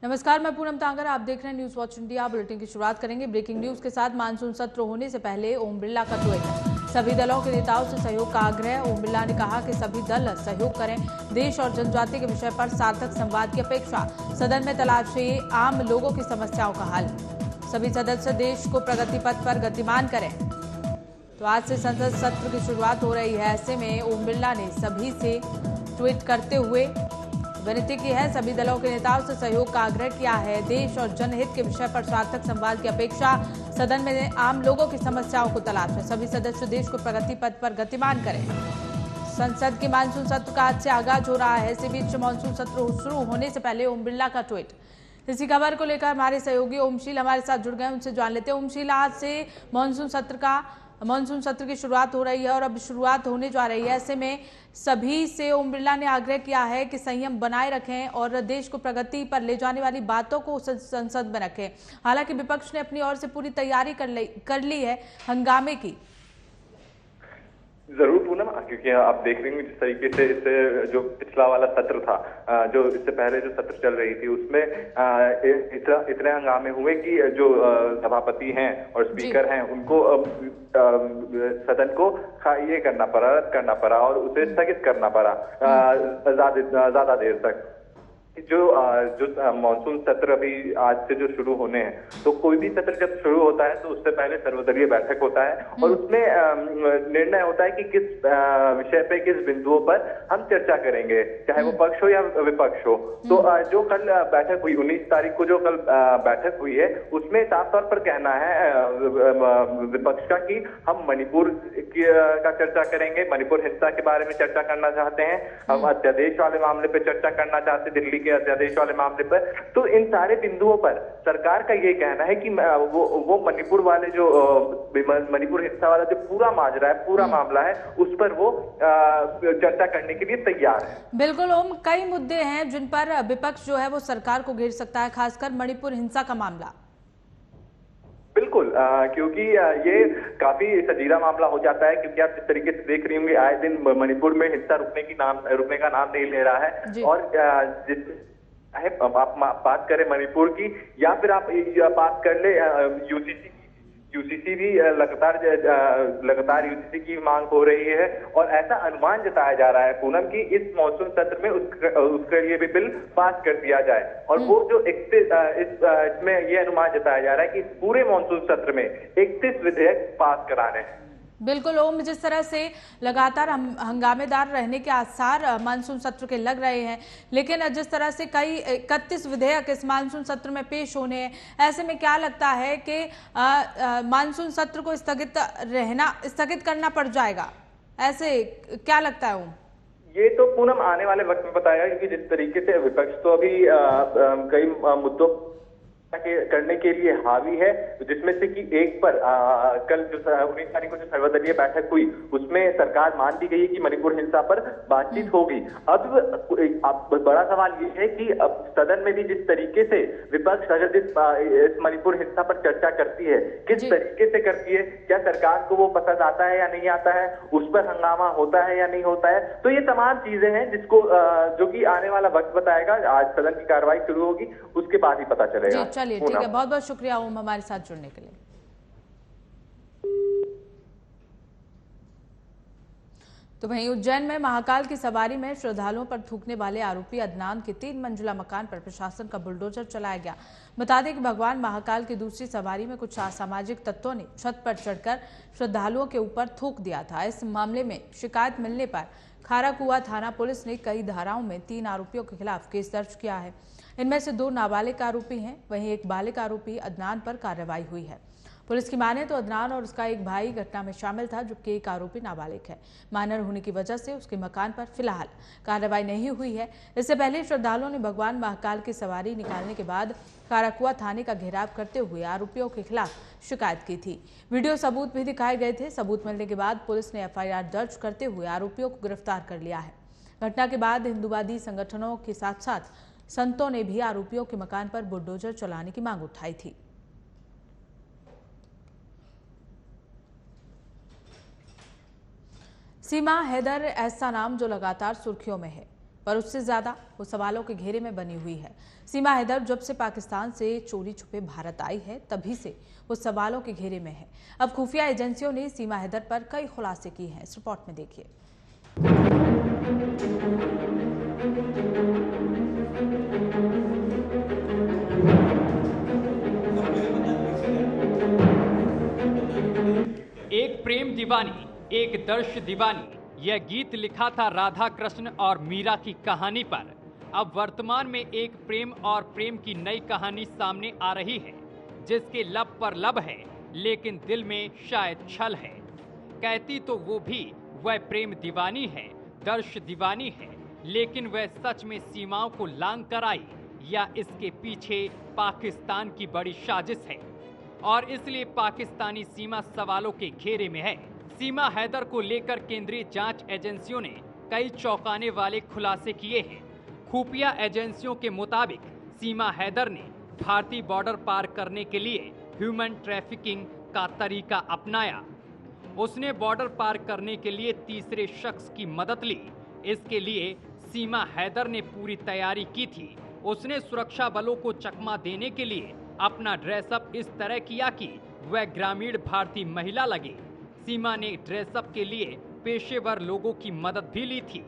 नमस्कार, मैं पूनम तांगर। आप देख रहे हैं न्यूज वॉच इंडिया। बुलेटिन की शुरुआत करेंगे ब्रेकिंग न्यूज के साथ। मानसून सत्र होने से पहले ओम बिरला का ट्वीट। सभी दलों के नेताओं से सहयोग का आग्रह। ओम बिरला ने कहा कि सभी दल सहयोग करें। देश और जनजाति के विषय पर सार्थक संवाद की अपेक्षा। सदन में तलाशे आम लोगों की समस्याओं का हल। सभी सदस्य देश को प्रगति पथ पर गतिमान करें। तो आज से संसद सत्र की शुरुआत हो रही है। ऐसे में ओम बिरला ने सभी से ट्वीट करते हुए विनती की है। सभी दलों के नेताओं से सहयोग का आग्रह किया है। देश और जनहित के विषय पर सार्थक संवाद की अपेक्षा। सदन में आम लोगों की समस्याओं को तलाशें। सभी सदस्य देश को प्रगति पथ पर गतिमान करें। संसद के मानसून सत्र का आज से आगाज हो रहा है। इसी बीच मानसून सत्र शुरू होने से पहले ओम बिरला का ट्वीट। इसी खबर को लेकर हमारे सहयोगी ओमशील हमारे साथ जुड़ गए, उनसे जान लेते हैं। ओमशील, आज से मानसून सत्र की शुरुआत हो रही है और अब शुरुआत होने जा रही है। ऐसे में सभी से ओम बिरला ने आग्रह किया है कि संयम बनाए रखें और देश को प्रगति पर ले जाने वाली बातों को संसद में रखें। हालांकि विपक्ष ने अपनी ओर से पूरी तैयारी कर ली है हंगामे की। जरूर पूनम, क्योंकि आप देख रही हैं जिस तरीके से इससे जो पिछला वाला सत्र था, जो इससे पहले जो सत्र चल रही थी, उसमें इतने हंगामे हुए कि जो सभापति हैं और स्पीकर हैं उनको सदन को ये करना पड़ा, रद्द करना पड़ा और उसे स्थगित करना पड़ा ज्यादा देर तक। जो मानसून सत्र अभी आज से जो शुरू होने हैं, तो कोई भी सत्र जब शुरू होता है तो उससे पहले सर्वदलीय बैठक होता है और उसमें निर्णय होता है कि किस विषय पे, किस बिंदुओं पर हम चर्चा करेंगे, चाहे वो पक्ष हो या विपक्ष हो। तो जो कल बैठक हुई 19 तारीख को, जो कल बैठक हुई है, उसमें साफ तौर पर कहना है विपक्ष का कि हम मणिपुर का चर्चा करेंगे, मणिपुर हिंसा के बारे में चर्चा करना चाहते हैं, हम अध्यादेश वाले मामले पे चर्चा करना चाहते हैं, दिल्ली के अध्यादेश वाले मामले पर। तो इन सारे बिंदुओं पर सरकार का ये कहना है कि वो मणिपुर वाले जो मणिपुर हिंसा वाला जो पूरा माजरा है, पूरा मामला है, उस पर वो चर्चा करने के लिए तैयार है। बिल्कुल ओम, कई मुद्दे हैं जिन पर विपक्ष जो है वो सरकार को घेर सकता है, खासकर मणिपुर हिंसा का मामला। बिल्कुल, क्योंकि ये काफी संजीदा मामला हो जाता है, क्योंकि आप जिस तरीके से देख रही होंगे आए दिन मणिपुर में हिंसा रुकने का नाम नहीं ले रहा है। और आप बात करें मणिपुर की या फिर आप बात कर ले यूसीसी भी लगातार यूसीसी की मांग हो रही है और ऐसा अनुमान जताया जा रहा है पूनम की इस मानसून सत्र में उसके लिए भी बिल पास कर दिया जाए। और वो जो इसमें ये अनुमान जताया जा रहा है कि इस पूरे मानसून सत्र में 31 विधेयक पास कराने हैं। बिल्कुल ओम, जिस तरह से लगातार हंगामेदार रहने के आसार मानसून सत्र के लग रहे हैं, लेकिन जिस तरह से कई 31 विधेयक इस मानसून सत्र में पेश होने हैं, ऐसे में क्या लगता है कि मानसून सत्र को स्थगित करना पड़ जाएगा? ऐसे क्या लगता है ओम? ये तो पूनम आने वाले वक्त में बताएगा, क्योंकि जिस तरीके से विपक्ष तो अभी कई मुद्दों करने के लिए हावी है, जिसमें से कि एक पर कल जो 19 तारीख को जो सर्वदलीय बैठक हुई, उसमें सरकार मान दी गई है कि मणिपुर हिंसा पर बातचीत होगी। अब बड़ा सवाल ये है कि अब सदन में भी जिस तरीके से विपक्ष अगर इस मणिपुर हिंसा पर चर्चा करती है, किस तरीके से करती है, क्या सरकार को वो पसंद आता है या नहीं आता है, उस पर हंगामा होता है या नहीं होता है, तो ये तमाम चीजें हैं जिसको जो कि आने वाला वक्त बताएगा। आज सदन की कार्रवाई शुरू होगी, उसके बाद ही पता चलेगा। चलिए ठीक है, बहुत बहुत शुक्रिया ओम हमारे साथ जुड़ने के लिए। तो वहीं उज्जैन में महाकाल की सवारी में श्रद्धालुओं पर थूकने वाले आरोपी अदनान के 3 मंजिला मकान पर प्रशासन का बुलडोजर चलाया गया। बता दें कि भगवान महाकाल की दूसरी सवारी में कुछ असामाजिक तत्वों ने छत पर चढ़कर श्रद्धालुओं के ऊपर थूक दिया था। इस मामले में शिकायत मिलने पर खाराकुआ थाना पुलिस ने कई धाराओं में 3 आरोपियों के खिलाफ केस दर्ज किया है। इनमें से 2 नाबालिग आरोपी हैं, वहीं एक बालिग आरोपी अदनान पर कार्रवाई हुई है। पुलिस की माने तो अदनान और उसका एक भाई घटना में शामिल था, जबकि एक आरोपी नाबालिग है। माइनर होने की वजह से उसके मकान पर फिलहाल कार्रवाई नहीं हुई है। इससे पहले श्रद्धालुओं ने भगवान महाकाल की सवारी निकालने के बाद खाराकुआ थाने का घेराव करते हुए आरोपियों के खिलाफ शिकायत की थी। वीडियो सबूत भी दिखाए गए थे। सबूत मिलने के बाद पुलिस ने FIR दर्ज करते हुए आरोपियों को गिरफ्तार कर लिया है। घटना के बाद हिंदूवादी संगठनों के साथ साथ संतों ने भी आरोपियों के मकान पर बुलडोजर चलाने की मांग उठाई थी। सीमा हैदर ऐसा नाम जो लगातार सुर्खियों में है। पर उससे ज्यादा वो सवालों के घेरे में बनी हुई है। सीमा हैदर जब से पाकिस्तान से चोरी छुपे भारत आई है तभी से वो सवालों के घेरे में है। अब खुफिया एजेंसियों ने सीमा हैदर पर कई खुलासे किए हैं। इस रिपोर्ट में देखिए। एक प्रेम दीवानी, एक दर्श दीवानी, यह गीत लिखा था राधा कृष्ण और मीरा की कहानी पर। अब वर्तमान में एक प्रेम और प्रेम की नई कहानी सामने आ रही है, जिसके लब पर लब है लेकिन दिल में शायद छल है। कहती तो वो भी वह प्रेम दीवानी है, दर्श दीवानी है, लेकिन वह सच में सीमाओं को लांघ कर आई या इसके पीछे पाकिस्तान की बड़ी साजिश है और इसलिए पाकिस्तानी सीमा सवालों के घेरे में है। सीमा हैदर को लेकर केंद्रीय जांच एजेंसियों ने कई चौंकाने वाले खुलासे किए हैं। खुफिया एजेंसियों के मुताबिक सीमा हैदर ने भारतीय बॉर्डर पार करने के लिए ह्यूमन ट्रैफिकिंग का तरीका अपनाया। उसने बॉर्डर पार करने के लिए तीसरे शख्स की मदद ली। इसके लिए सीमा हैदर ने पूरी तैयारी की थी। उसने सुरक्षा बलों को चकमा देने के लिए अपना ड्रेसअप इस तरह किया कि वह ग्रामीण भारतीय महिला लगे। सीमा ने ड्रेसअप के लिए पेशेवर लोगों की मदद भी ली थी।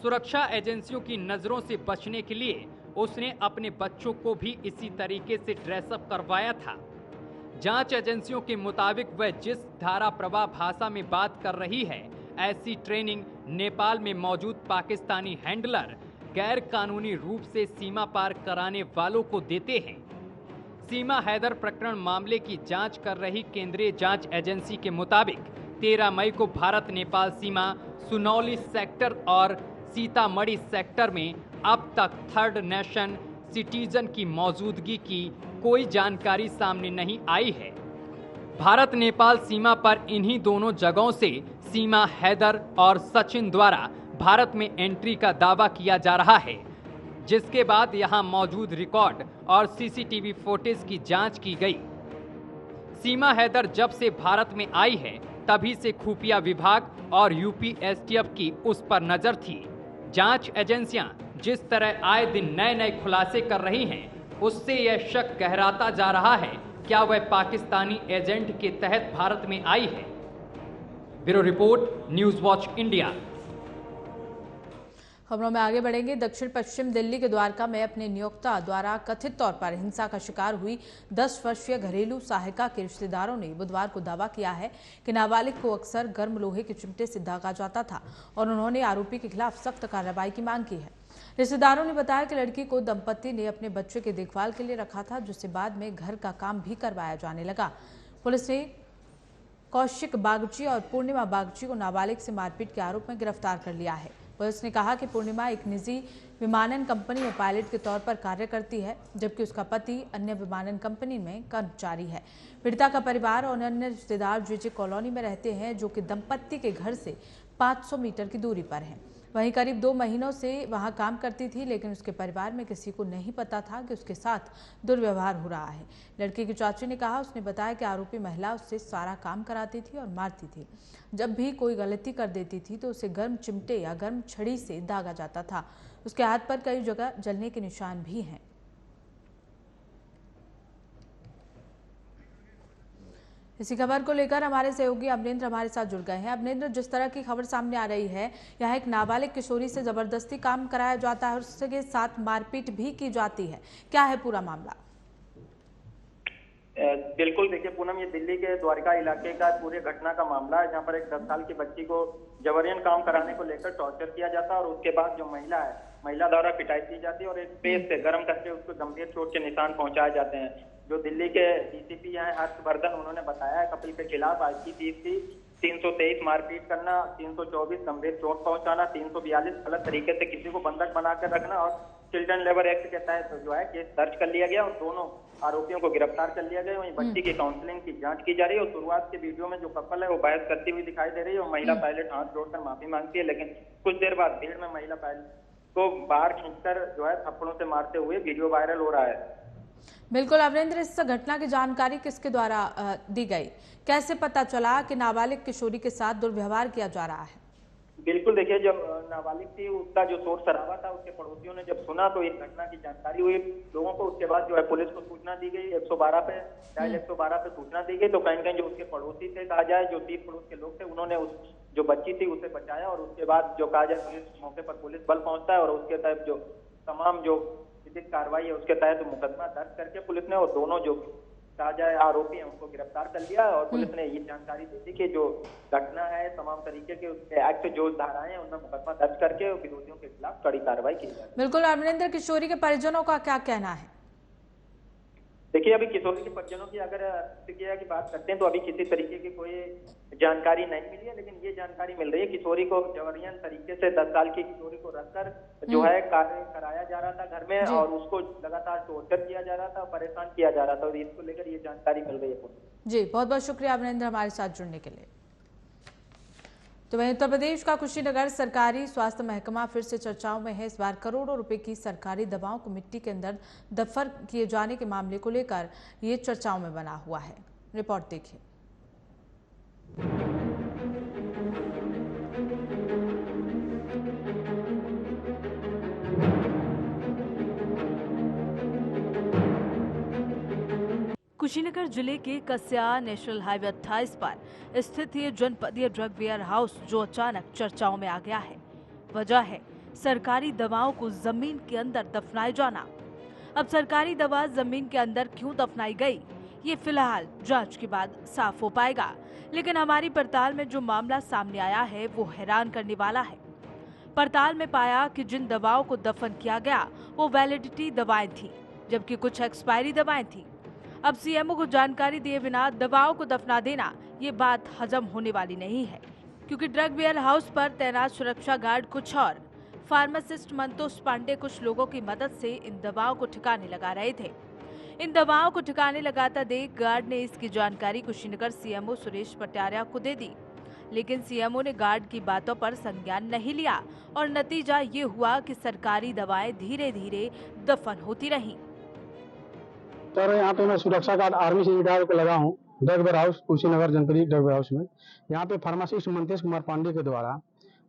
सुरक्षा एजेंसियों की नजरों से बचने के लिए उसने अपने बच्चों को भी इसी तरीके से ड्रेसअप करवाया था। जांच एजेंसियों के मुताबिक वह जिस धारा प्रवाह भाषा में बात कर रही है, ऐसी ट्रेनिंग नेपाल में मौजूद पाकिस्तानी हैंडलर गैर कानूनी रूप से सीमा पार कराने वालों को देते हैं। सीमा हैदर प्रकरण मामले की जांच कर रही केंद्रीय जांच एजेंसी के मुताबिक 13 मई को भारत नेपाल सीमा सुनौली सेक्टर और सीतामढ़ी सेक्टर में अब तक थर्ड नेशन सिटीजन की मौजूदगी की कोई जानकारी सामने नहीं आई है। भारत नेपाल सीमा पर इन्हीं दोनों जगहों से सीमा हैदर और सचिन द्वारा भारत में एंट्री का दावा किया जा रहा है, जिसके बाद यहां मौजूद रिकॉर्ड और सीसीटीवी फुटेज की जांच की गई। सीमा हैदर जब से भारत में आई है तभी से खुफिया विभाग और यूपी एसटीएफ की उस पर नजर थी। जांच एजेंसियां जिस तरह आए दिन नए नए खुलासे कर रही हैं, उससे यह शक गहराता जा रहा है क्या वह पाकिस्तानी एजेंट के तहत भारत में आई है। Bureau report, news watch India. खबरों में आगे बढ़ेंगे। दक्षिण पश्चिम दिल्ली के द्वारका में अपने नियोक्ता द्वारा कथित तौर पर हिंसा का शिकार हुई 10 वर्षीय घरेलू सहायिका के रिश्तेदारों ने बुधवार को दावा किया है कि नाबालिग को अक्सर गर्म लोहे के चिमटे से दागा जाता था और उन्होंने आरोपी के खिलाफ सख्त कार्रवाई की मांग की है। रिश्तेदारों ने बताया कि लड़की को दंपति ने अपने बच्चे के देखभाल के लिए रखा था, जिससे बाद में घर का काम भी करवाया जाने लगा। पुलिस ने कौशिक बागची और पूर्णिमा बागची को नाबालिग से मारपीट के आरोप में गिरफ्तार कर लिया है। पुलिस ने कहा कि पूर्णिमा एक निजी विमानन कंपनी में पायलट के तौर पर कार्य करती है, जबकि उसका पति अन्य विमानन कंपनी में कर्मचारी है। पीड़िता का परिवार और अन्य रिश्तेदार जेजे कॉलोनी में रहते हैं, जो कि दंपत्ति के घर से 500 मीटर की दूरी पर है। वहीं करीब 2 महीनों से वहां काम करती थी, लेकिन उसके परिवार में किसी को नहीं पता था कि उसके साथ दुर्व्यवहार हो रहा है। लड़की की चाची ने कहा, उसने बताया कि आरोपी महिला उससे सारा काम कराती थी और मारती थी। जब भी कोई गलती कर देती थी तो उसे गर्म चिमटे या गर्म छड़ी से दागा जाता था। उसके हाथ पर कई जगह जलने के निशान भी हैं। इसी खबर को लेकर हमारे सहयोगी अवनेंद्र हमारे साथ जुड़ गए हैं। अवनेंद्र, जिस तरह की खबर सामने आ रही है, यहाँ एक नाबालिग किशोरी से जबरदस्ती काम कराया जाता है और उसके साथ मारपीट भी की जाती है, क्या है पूरा मामला? बिल्कुल, देखिए पूनम, ये दिल्ली के द्वारका इलाके का पूरे घटना का मामला है, जहाँ पर एक 10 साल की बच्ची को जबरन काम कराने को लेकर टॉर्चर किया जाता है और उसके बाद जो महिला द्वारा पिटाई की जाती है और एक पेज से गर्म करके उसको गंभीर चोट के निशान पहुंचाए जाते हैं। जो दिल्ली के डीसीपी हैं हर्षवर्धन, उन्होंने बताया है कपिल के खिलाफ आईपीसी थी 323 मारपीट करना, 324 गंभीर चोट पहुंचाना, 342 गलत तरीके से किसी को बंधक बनाकर रखना और चिल्ड्रन लेबर एक्ट के तहत जो है केस दर्ज कर लिया गया और दोनों आरोपियों को गिरफ्तार कर लिया गया। वहीं बच्ची की काउंसलिंग की जांच की जा रही है और शुरुआत के वीडियो में जो कपल है वो बहस करती हुई दिखाई दे रही है और महिला पायलट हाथ जोड़कर माफी मांगती है, लेकिन कुछ देर बाद भीड़ में महिला पायलट को बाहर खींचकर जो है थप्पड़ों से मारते हुए वीडियो वायरल हो रहा है। बिल्कुल अवनेंद्र, इस घटना की जानकारी किसके द्वारा दी गई? कैसे पता चला कि नाबालिग किशोरी के साथ दुर्व्यवहार किया जा रहा है? बिल्कुल, देखिए जब नाबालिग थी उसका जो शोर शराबा था, उसके पड़ोसियों ने जब सुना तो इस घटना की जानकारी हुई लोगों को। उसके बाद जो है पुलिस को सूचना दी गई, 112 पे डायल 112 पे सूचना दी गई। तो कहीं न कहीं जो उसके पड़ोसी थे, कहा जाए जो 30 पड़ोस के लोग थे, उन्होंने उस जो बच्ची थी उसे बचाया और उसके बाद जो कहा जाए पुलिस मौके पर पुलिस बल पहुंचता है और उसके तहत जो तमाम जो विधिक कार्रवाई है उसके तहत मुकदमा दर्ज करके पुलिस ने और दोनों जो कहा जाए आरोपी हैं उनको गिरफ्तार कर लिया। और पुलिस ने ये जानकारी दी थी कि जो घटना है तमाम तरीके के उसके एक्ट जो धाराएं हैं उनमें मुकदमा दर्ज करके विरोधियों के खिलाफ कड़ी कार्रवाई की जाए। बिल्कुल, अमरिंदर किशोरी के परिजनों का क्या कहना है? देखिए, अभी किशोरी के परिजनों की अगर प्रतिक्रिया की बात करते हैं तो अभी किसी तरीके की कोई जानकारी नहीं मिली है, लेकिन ये जानकारी मिल रही है किशोरी को जबरन तरीके से 10 साल की किशोरी को रखकर जो है कार्य कराया जा रहा था घर में और उसको लगातार टॉर्चर किया जा रहा था, परेशान किया जा रहा था और इसको लेकर ये जानकारी मिल रही है। जी, बहुत बहुत शुक्रिया अमरिंदर हमारे साथ जुड़ने के लिए। तो वहीं उत्तर प्रदेश का कुशीनगर सरकारी स्वास्थ्य महकमा फिर से चर्चाओं में है। इस बार करोड़ों रुपए की सरकारी दवाओं को मिट्टी के अंदर दफन किए जाने के मामले को लेकर ये चर्चाओं में बना हुआ है। रिपोर्ट देखिए। कुशीनगर जिले के कस्या नेशनल हाईवे 28 पर स्थित ये जनपदीय ड्रग वेयर हाउस जो अचानक चर्चाओं में आ गया है। वजह है सरकारी दवाओं को जमीन के अंदर दफनाए जाना। अब सरकारी दवा जमीन के अंदर क्यों दफनाई गई, ये फिलहाल जांच के बाद साफ हो पाएगा। लेकिन हमारी पड़ताल में जो मामला सामने आया है वो हैरान करने वाला है। पड़ताल में पाया कि जिन दवाओं को दफन किया गया वो वैलिडिटी दवाएं थी, जबकि कुछ एक्सपायरी दवाएं थी। अब सीएमओ को जानकारी दिए बिना दवाओं को दफना देना ये बात हजम होने वाली नहीं है, क्योंकि ड्रग वेयर हाउस पर तैनात सुरक्षा गार्ड कुछ और फार्मासिस्ट मंतोष पांडे कुछ लोगों की मदद से इन दवाओं को ठिकाने लगा रहे थे। इन दवाओं को ठिकाने लगाता देख गार्ड ने इसकी जानकारी कुशीनगर सीएमओ सुरेश पटियाला को दे दी, लेकिन सीएमओ ने गार्ड की बातों पर संज्ञान नहीं लिया और नतीजा ये हुआ कि सरकारी दवाएं धीरे धीरे दफन होती रहीं। सर, यहाँ पे मैं सुरक्षा गार्ड आर्मी से रिटायर लगा हूँ ड्रग वेयर हाउस कुशीनगर जनपद ड्रग वेयर हाउस में। यहाँ पे फार्मासिस्ट मंतेश कुमार पांडे के द्वारा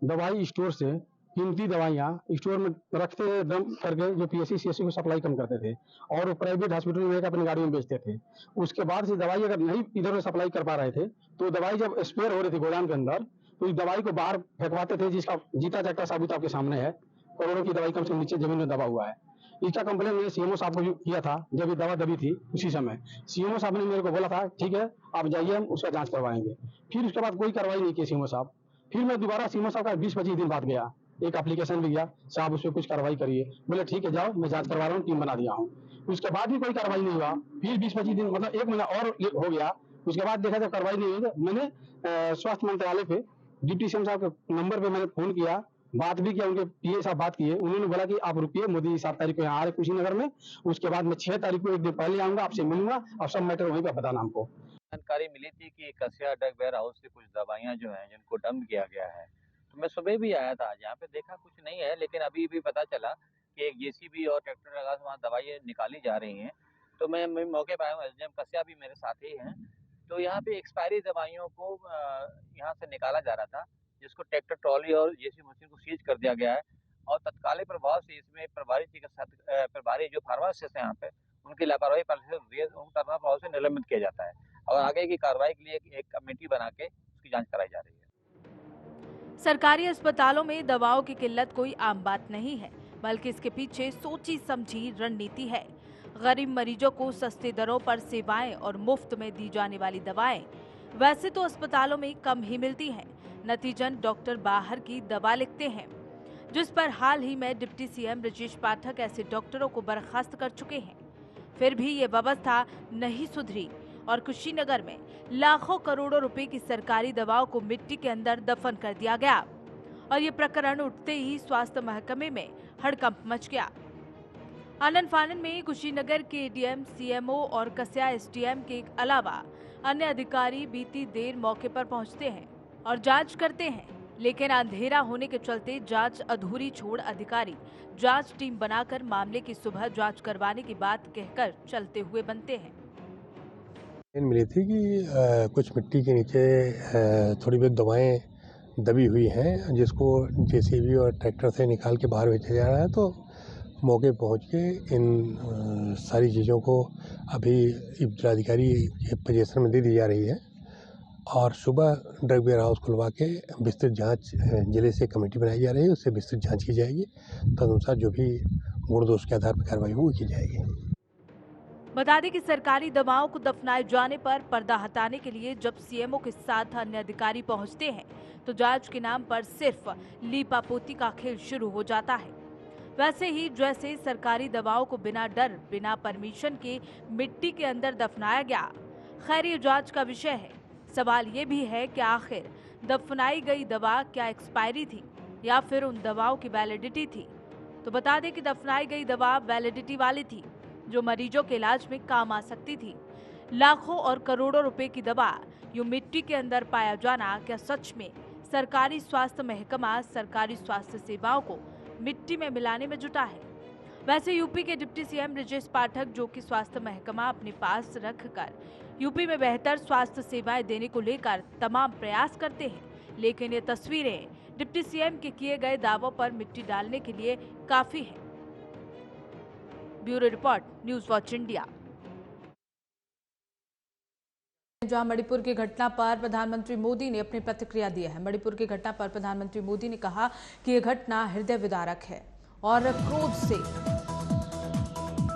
दवाई स्टोर से कीमती दवाइयाँ स्टोर में रखते थे दम करके, जो पीएससी सीएससी को सप्लाई कम करते थे और वो प्राइवेट हॉस्पिटल में अपनी गाड़ी में बेचते थे। उसके बाद से दवाई अगर नहीं इधर सप्लाई कर पा रहे थे तो दवाई जब स्पेयर हो रही थी गोदाम के अंदर तो इस दवाई को बाहर फेंकवाते थे, जिसका जीता जागता साबुत आपके सामने है। करोड़ों की दवाई कम से कम नीचे जमीन में दबा हुआ है। इसका कंप्लेन मैंने सीएमओ साहब को किया था जब ये दवा दबी थी। उसी समय सीएमओ साहब ने मेरे को बोला था ठीक है आप जाइए, हम उसका जांच करवाएंगे। फिर उसके बाद कोई कार्रवाई नहीं की सीएमओ साहब। फिर मैं दोबारा सीएमओ साहब का 20-25 दिन बाद गया, एक एप्लीकेशन भी गया, साहब उस पर कुछ कार्रवाई करिए। बोले ठीक है जाओ, मैं जांच करवा रहा हूँ, टीम बना दिया हूँ। उसके बाद भी कोई कार्रवाई नहीं हुआ। फिर 20-25 दिन मतलब 1 महीना और हो गया। उसके बाद देखा जब कार्रवाई नहीं हुई तो मैंने स्वास्थ्य मंत्रालय पे डिप्टी सीएम साहब के नंबर पे मैंने फोन किया, बात भी किया, उनके पीए साहब बात किए। उन्होंने बोला कि आप रुकिए, मोदी 7 तारीख को यहाँ आ रहे कुशीनगर में, उसके बाद मैं 6 तारीख को एक दिन पहले आऊंगा, आपसे मिलूंगा और सब मैटर वहीं पर बताना हमको। जानकारी मिली थी कि कस्या ड्रग वेयर हाउस से कुछ दवाइयाँ जो हैं जिनको डंप किया गया है, तो मैं सुबह भी आया था यहाँ पे, देखा कुछ नहीं है। लेकिन अभी भी पता चला कि एक जेसीबी और ट्रैक्टर लगा वहाँ दवाइयाँ निकाली जा रही हैं। तो मैं मौके पर आया हूँ, एसडीएम कस्या भी मेरे साथ ही हैं। तो यहाँ पे एक्सपायरी दवाइयों को यहाँ से निकाला जा रहा था, जिसको ट्रैक्टर ट्रॉली और जेसीबी मशीन को सीज कर दिया गया है और तत्कालीन प्रभाव से इसमें प्रभारी जो फार्मासिस्ट हैं यहाँ पे, उनकी लापरवाही प्रभाव से निलंबित किया जाता है और आगे की कार्रवाई के लिए एक कमेटी बना के उसकी जांच कराई जा रही है। सरकारी अस्पतालों में दवाओं की किल्लत कोई आम बात नहीं है, बल्कि इसके पीछे सोची समझी रणनीति है। गरीब मरीजों को सस्ते दरों पर सेवाएं और मुफ्त में दी जाने वाली दवाएं वैसे तो अस्पतालों में कम ही मिलती हैं। नतीजन डॉक्टर बाहर की दवा लिखते हैं, जिस पर हाल ही में डिप्टी सीएम ब्रजेश पाठक ऐसे डॉक्टरों को बर्खास्त कर चुके हैं। फिर भी ये व्यवस्था नहीं सुधरी और कुशीनगर में लाखों करोड़ों रुपए की सरकारी दवाओं को मिट्टी के अंदर दफन कर दिया गया और ये प्रकरण उठते ही स्वास्थ्य महकमे में हड़कंप मच गया। आनन फानन में कुशीनगर के एडीएम, सीएमओ और कस्या एसडीएम के अलावा अन्य अधिकारी बीती देर मौके पर पहुंचते हैं और जांच करते हैं, लेकिन अंधेरा होने के चलते जांच अधूरी छोड़ अधिकारी जांच टीम बनाकर मामले की सुबह जांच करवाने की बात कहकर चलते हुए बनते हैं। मिली थी कि कुछ मिट्टी के नीचे थोड़ी बहुत दवाएं दबी हुई हैं, जिसको जेसीबी और ट्रैक्टर से निकाल के बाहर भेजा जा रहा है। तो मौके पहुंच के इन सारी चीज़ों को अभी जिलाधिकारी के पोजीशन में दे दी जा रही है और सुबह ड्रग वेयर हाउस खुलवा के विस्तृत जांच जिले से कमेटी बनाई जा रही है, उससे विस्तृत जांच की जाएगी। तदनुसार जो भी गुण दोष के आधार पर कार्रवाई वो की जाएगी। बता दें कि सरकारी दवाओं को दफनाए जाने पर पर्दा हटाने के लिए जब सीएमओ के साथ अन्य अधिकारी पहुंचते हैं तो जांच के नाम पर सिर्फ लीपापोती का खेल शुरू हो जाता है। वैसे ही जैसे सरकारी दवाओं को बिना डर बिना परमिशन के मिट्टी के अंदर दफनाया गया। खैर ये जांच का विषय है। सवाल ये भी है कि आखिर दफनाई गई दवा क्या एक्सपायरी थी या फिर उन दवाओं की वैलिडिटी थी। तो बता दें कि दफनाई गई दवा वैलिडिटी वाली थी जो मरीजों के इलाज में काम आ सकती थी। लाखों और करोड़ों रुपए की दवा यूं मिट्टी के अंदर पाया जाना क्या सच में सरकारी स्वास्थ्य महकमा सरकारी स्वास्थ्य सेवाओं को मिट्टी में मिलाने में जुटा है। वैसे यूपी के डिप्टी सीएम ब्रजेश पाठक जो कि स्वास्थ्य महकमा अपने पास रखकर यूपी में बेहतर स्वास्थ्य सेवाएं देने को लेकर तमाम प्रयास करते हैं, लेकिन ये तस्वीरें डिप्टी सीएम के किए गए दावों पर मिट्टी डालने के लिए काफी है। Bureau report, news watch India. जहां मणिपुर की घटना पर प्रधानमंत्री मोदी ने अपनी प्रतिक्रिया दी है। मणिपुर की घटना पर प्रधानमंत्री मोदी ने कहा कि यह घटना हृदय विदारक है और क्रोध से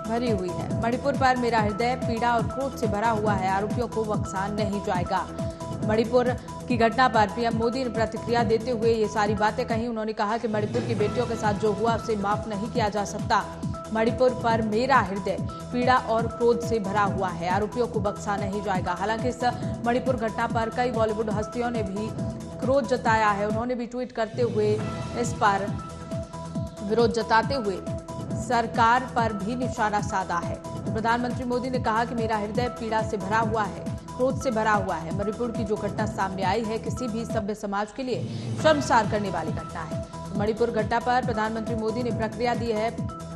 भरी हुई है। मणिपुर पर मेरा हृदय पीड़ा और क्रोध से भरा हुआ है। आरोपियों को बख्शा नहीं जाएगा। मणिपुर की घटना पर पीएम मोदी ने प्रतिक्रिया देते हुए ये सारी बातें कही। उन्होंने कहा कि मणिपुर की बेटियों के साथ जो हुआ उसे माफ नहीं किया जा सकता। मणिपुर पर मेरा हृदय पीड़ा और क्रोध से भरा हुआ है। आरोपियों को बख्शा नहीं जाएगा। हालांकि इस मणिपुर घटना पर कई बॉलीवुड हस्तियों ने भी क्रोध जताया है। उन्होंने भी ट्वीट करते हुए इस पर विरोध जताते हुए सरकार पर भी निशाना साधा है। तो प्रधानमंत्री मोदी ने कहा कि मेरा हृदय पीड़ा से भरा हुआ है, क्रोध से भरा हुआ है। मणिपुर की जो घटना सामने आई है किसी भी सभ्य समाज के लिए शर्मसार करने वाली घटना है। तो मणिपुर घटना पर प्रधानमंत्री मोदी ने प्रतिक्रिया दी है।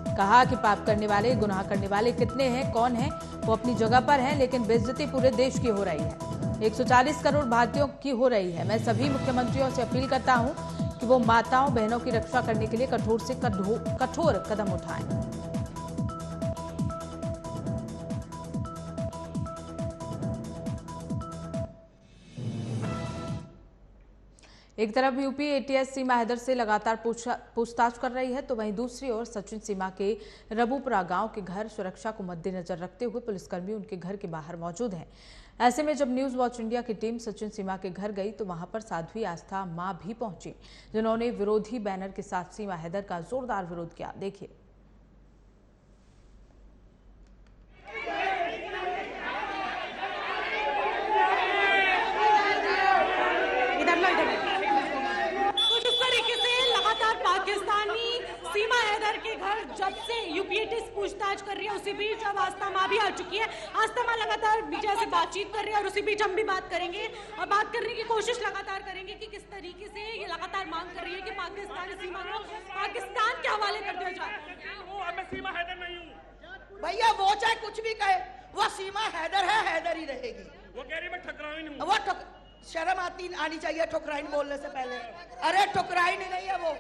कहा कि पाप करने वाले गुनाह करने वाले कितने हैं, कौन है, वो अपनी जगह पर हैं, लेकिन बेइज्जती पूरे देश की हो रही है। 140 करोड़ भारतीयों की हो रही है। मैं सभी मुख्यमंत्रियों से अपील करता हूं कि वो माताओं बहनों की रक्षा करने के लिए कठोर से कठोर कदम उठाएं। एक तरफ यूपी एटीएस सीमा हैदर से लगातार पूछताछ कर रही है, तो वहीं दूसरी ओर सचिन सीमा के रबूपुरा गांव के घर सुरक्षा को मद्देनजर रखते हुए पुलिसकर्मी उनके घर के बाहर मौजूद हैं। ऐसे में जब न्यूज वॉच इंडिया की टीम सचिन सीमा के घर गई तो वहां पर साध्वी आस्था मां भी पहुंची, जिन्होंने विरोधी बैनर के साथ सीमा हैदर का जोरदार विरोध किया। देखिए। सीमा हैदर के घर जब से यूपीएटीएस पूछताछ कर रही है, उसी बीच अब आस्था मां भी आ चुकी है। आस्था मां लगातार मीडिया से बातचीत कर रही है और उसी बीच हम भी बात करेंगे और बात करने की कोशिश लगातार करेंगे कि किस तरीके से ये लगातार मांग कर रही है कि पाकिस्तानी सीमा को पाकिस्तान के हवाले कर दिया जाए। मैं सीमा हैदर नहीं हूँ भैया, वो चाहे कुछ भी कहे, वो सीमा हैदर है, हैदर ही रहेगी। वो कह रही मैं ठकराई नहीं हूँ। वो शर्म आनी चाहिए ठुकराइन बोलने से पहले। अरे ठुकराइन ही नहीं है वो,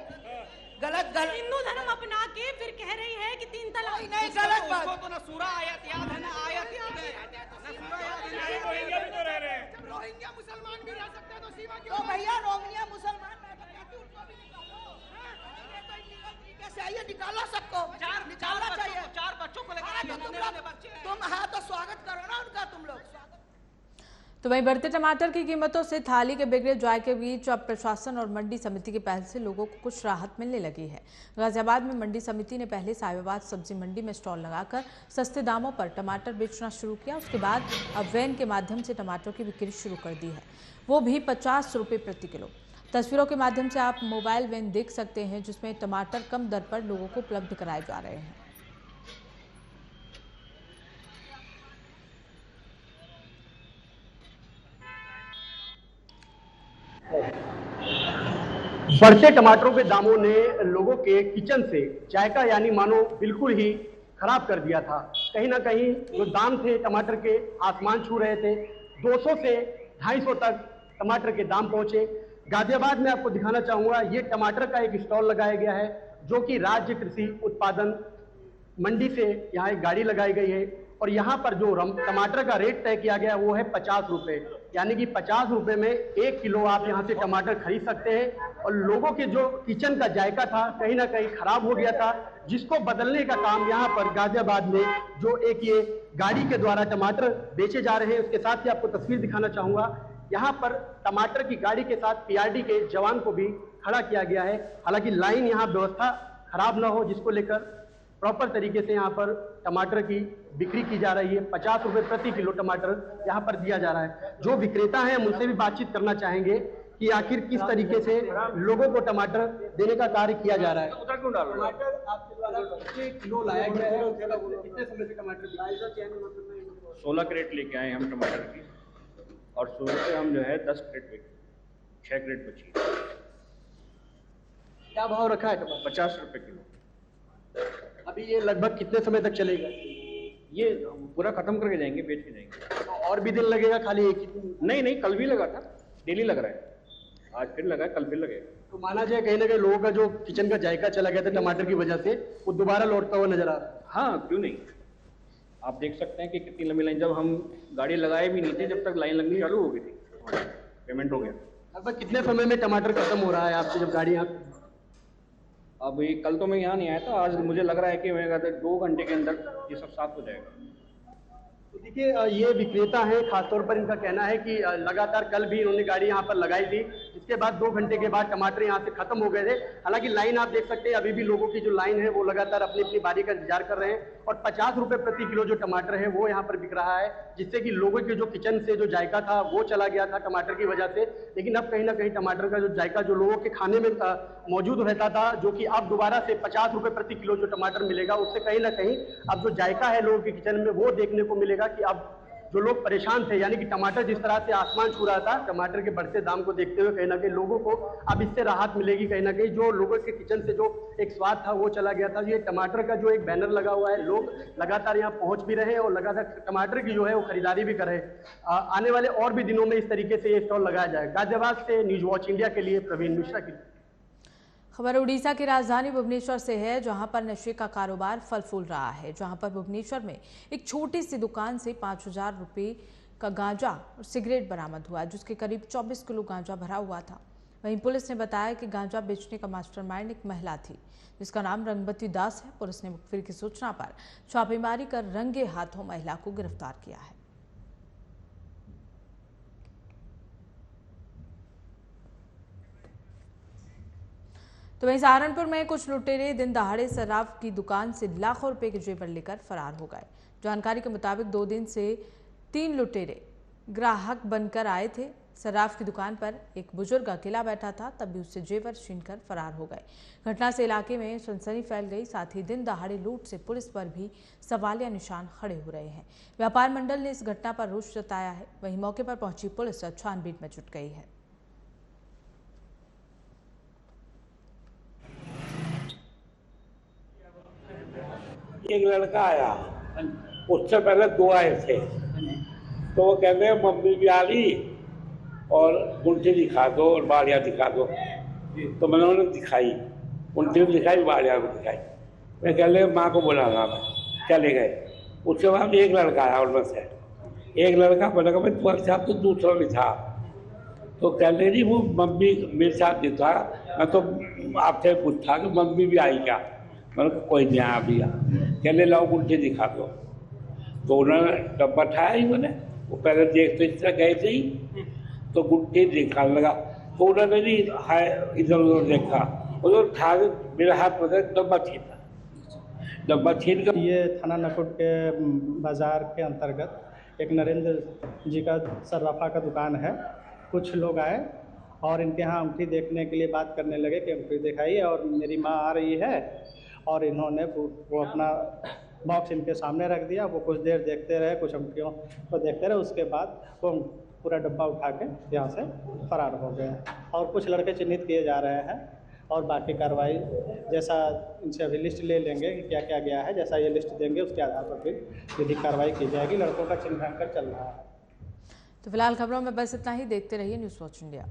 गलत हिंदू धर्म अपना के फिर कह रही है कि 3 तलाक नहीं, गलत बात। तो ना सूरा आयत याद है, ना आयत याद है, ना सूरा याद है। रोहिंग्या भी तो रह रहे हैं। रोहिंग्या मुसलमान भी रह सकते हैं, तो सीमा क्यों? तो भैया रोहिंग्या मुसलमान मैं तो कहती हूं उनको भी निकालो। तरीके से आइए, निकालो सबको, निकालना चाहिए। 4 बच्चों को लेकर तुम हाँ तो स्वागत करो ना उनका तुम लोग। तो वहीं बढ़ते टमाटर की कीमतों से थाली के बिगड़े जाय के बीच अब प्रशासन और मंडी समिति की पहल से लोगों को कुछ राहत मिलने लगी है। गाजियाबाद में मंडी समिति ने पहले साहिबाबाद सब्जी मंडी में स्टॉल लगाकर सस्ते दामों पर टमाटर बेचना शुरू किया। उसके बाद अब वैन के माध्यम से टमाटर की बिक्री शुरू कर दी है, वो भी 50 रुपये प्रति किलो। तस्वीरों के माध्यम से आप मोबाइल वैन देख सकते हैं जिसमें टमाटर कम दर पर लोगों को उपलब्ध कराए जा रहे हैं। बढ़ते टमाटरों के दामों ने लोगों के किचन से जायका यानी मानो बिल्कुल ही खराब कर दिया था। कहीं ना कहीं जो दाम थे टमाटर के आसमान छू रहे थे। 200 से 250 तक टमाटर के दाम पहुंचे। गाजियाबाद में आपको दिखाना चाहूंगा, ये टमाटर का एक स्टॉल लगाया गया है जो कि राज्य कृषि उत्पादन मंडी से यहाँ एक गाड़ी लगाई गई है और यहाँ पर जो टमाटर का रेट तय किया गया वो है 50 रुपए, यानी कि 50 रुपए में 1 किलो आप यहाँ से टमाटर खरीद सकते हैं। और लोगों के जो किचन का जायका था कहीं ना कहीं खराब हो गया था, जिसको बदलने का काम यहाँ पर गाजियाबाद में जो एक ये गाड़ी के द्वारा टमाटर बेचे जा रहे हैं, उसके साथ ही आपको तस्वीर दिखाना चाहूंगा। यहाँ पर टमाटर की गाड़ी के साथ पीआरडी के जवान को भी खड़ा किया गया है। हालांकि लाइन यहाँ व्यवस्था खराब ना हो, जिसको लेकर प्रॉपर तरीके से यहाँ पर टमाटर की बिक्री की जा रही है। 50 रुपए प्रति किलो टमाटर यहाँ पर दिया जा रहा है। जो विक्रेता हैं हम उनसे भी बातचीत करना चाहेंगे कि आखिर किस तरीके से लोगों को टमाटर देने का कार्य किया जा रहा है। टमाटर आपके द्वारा कितने किलो लाया गया है, कितने समय से टमाटर 16 क्रेट लेके आए हम टमाटर की और सुबह से हम जो है 10 क्रेट 6 क्रेट बची। क्या भाव रखा है टमाटर? 50 रुपए किलो। अभी ये लगभग कितने समय तक चलेगा? ये पूरा खत्म करके जाएंगे, बेच के जाएंगे। तो और भी दिन लगेगा? खाली एक ही? नहीं, कल भी लगा था, डेली लग रहा है, आज फिर लगा है, कल फिर लगेगा। तो माना जाए कहीं ना कहीं लोगों का जो किचन का जायका चला गया था टमाटर की वजह से, वो दोबारा लौटता हुआ नजर आ रहा है। हाँ, क्यों नहीं। आप देख सकते हैं कि कितनी लंबी लाइन, जब हम गाड़ी लगाए भी नहीं थे जब तक लाइन लगनी चालू हो गई थी, पेमेंट हो गया। लगभग कितने समय में टमाटर खत्म हो रहा है आपसे जब गाड़ी यहाँ? अब ये कल तो मैं यहाँ नहीं आया था, आज मुझे लग रहा है कि मैं कहता 2 घंटे के अंदर ये सब साफ हो जाएगा। तो देखिए ये विक्रेता हैं, खासतौर पर इनका कहना है कि लगातार कल भी इन्होंने गाड़ी यहाँ पर लगाई थी, जिसके बाद 2 घंटे के बाद टमाटर यहाँ से खत्म हो गए थे। हालांकि लाइन आप देख सकते हैं, अभी भी लोगों की जो लाइन है वो लगातार अपनी अपनी बारी का इंतजार कर रहे हैं और 50 रुपए प्रति किलो जो टमाटर है वो यहाँ पर बिक रहा है, जिससे कि लोगों के जो किचन से जो जायका था वो चला गया था टमाटर की वजह से। लेकिन अब कहीं ना कहीं टमाटर का जो जायका जो लोगों के खाने में मौजूद रहता था, जो कि अब दोबारा से 50 रुपए प्रति किलो जो टमाटर मिलेगा, उससे कहीं ना कहीं अब जो जायका है लोगों के किचन में वो देखने को मिलेगा कि अब जो लोग परेशान थे, यानी कि टमाटर जिस तरह से आसमान छू रहा था, टमाटर के बढ़ते दाम को देखते हुए कहीं ना कहीं लोगों को अब इससे राहत मिलेगी। कहीं ना कहीं जो लोगों के किचन से जो एक स्वाद था वो चला गया था। ये टमाटर का जो एक बैनर लगा हुआ है, लोग लगातार यहाँ पहुंच भी रहे हैं और लगातार टमाटर की जो है वो खरीदारी भी कर रहे हैं। आने वाले और भी दिनों में इस तरीके से ये स्टॉल लगाया जाएगा। गाजियाबाद से न्यूज वॉच इंडिया के लिए प्रवीण मिश्रा की खबर उड़ीसा की राजधानी भुवनेश्वर से है, जहां पर नशे का कारोबार फल फूल रहा है। जहां पर भुवनेश्वर में एक छोटी सी दुकान से 5000 रुपये का गांजा और सिगरेट बरामद हुआ, जिसके करीब 24 किलो गांजा भरा हुआ था। वहीं पुलिस ने बताया कि गांजा बेचने का मास्टरमाइंड एक महिला थी, जिसका नाम रंगवती दास है। पुलिस ने मुखबिर की सूचना पर छापेमारी कर रंगे हाथों महिला को गिरफ्तार किया है। तो वहीं सहारनपुर में कुछ लुटेरे दिन दहाड़े शराब की दुकान से लाखों रुपए के जेवर लेकर फरार हो गए। जानकारी के मुताबिक 2 दिन से 3 लुटेरे ग्राहक बनकर आए थे। शराब की दुकान पर एक बुजुर्ग अकेला बैठा था, तभी उससे जेवर छीनकर फरार हो गए। घटना से इलाके में सनसनी फैल गई। साथ ही दिन दहाड़े लूट से पुलिस पर भी सवालिया निशान खड़े हो रहे हैं। व्यापार मंडल ने इस घटना पर रोष जताया है। वहीं मौके पर पहुंची पुलिस छानबीन में जुट गई है। एक लड़का आया, उससे पहले 2 आए थे, तो वो कहते हैं मम्मी भी आ रही और गुंठी दिखा दो और बाड़ियाँ दिखा दो। तो मैंने उन्हें दिखाई, गुंठी भी दिखाई, बाड़ियाँ भी दिखाई। मैं कह ले माँ को बुलाना, चले गए। उसके बाद एक लड़का आया उनमें से, एक लड़का मैंने कहा भाई तुम्हारे साथ तो दूसरा भी था। तो कह ले जी वो मम्मी मेरे साथ नहीं था, मैं तो आपसे पूछा कि मम्मी भी आई क्या। मैंने कहा कोई नहीं आया भैया। कहने लाओ गुंठी दिखा दो। तो उन्होंने डब्बा उठाया ही, मैंने वो पहले देखते इस तरह गए थे ही, तो गुंठी दिखाने लगा। तो उन्होंने नहीं इधर उधर देखा, उधर उठा मेरे हाथ में डब्बा छीना, डब्बा छीन कर। ये थाना नकुट के बाजार के अंतर्गत एक नरेंद्र जी का सर्राफा का दुकान है। कुछ लोग आए और इनके यहाँ अंगूठी देखने के लिए बात करने लगे कि अंगूठी दिखाइए और मेरी माँ आ रही है। और इन्होंने वो अपना बॉक्स इनके सामने रख दिया। वो कुछ देर देखते रहे, कुछ अंगूठियों को देखते रहे। उसके बाद वो पूरा डब्बा उठा के यहाँ से फरार हो गए। और कुछ लड़के चिन्हित किए जा रहे हैं और बाकी कार्रवाई जैसा इनसे अभी लिस्ट ले लेंगे कि क्या क्या गया है। जैसा ये लिस्ट देंगे उसके आधार पर फिर विधिक कार्रवाई की जाएगी। लड़कों का चिन्हांकन चल रहा है। तो फिलहाल खबरों में बस इतना ही। देखते रहिए न्यूज़ वॉच इंडिया।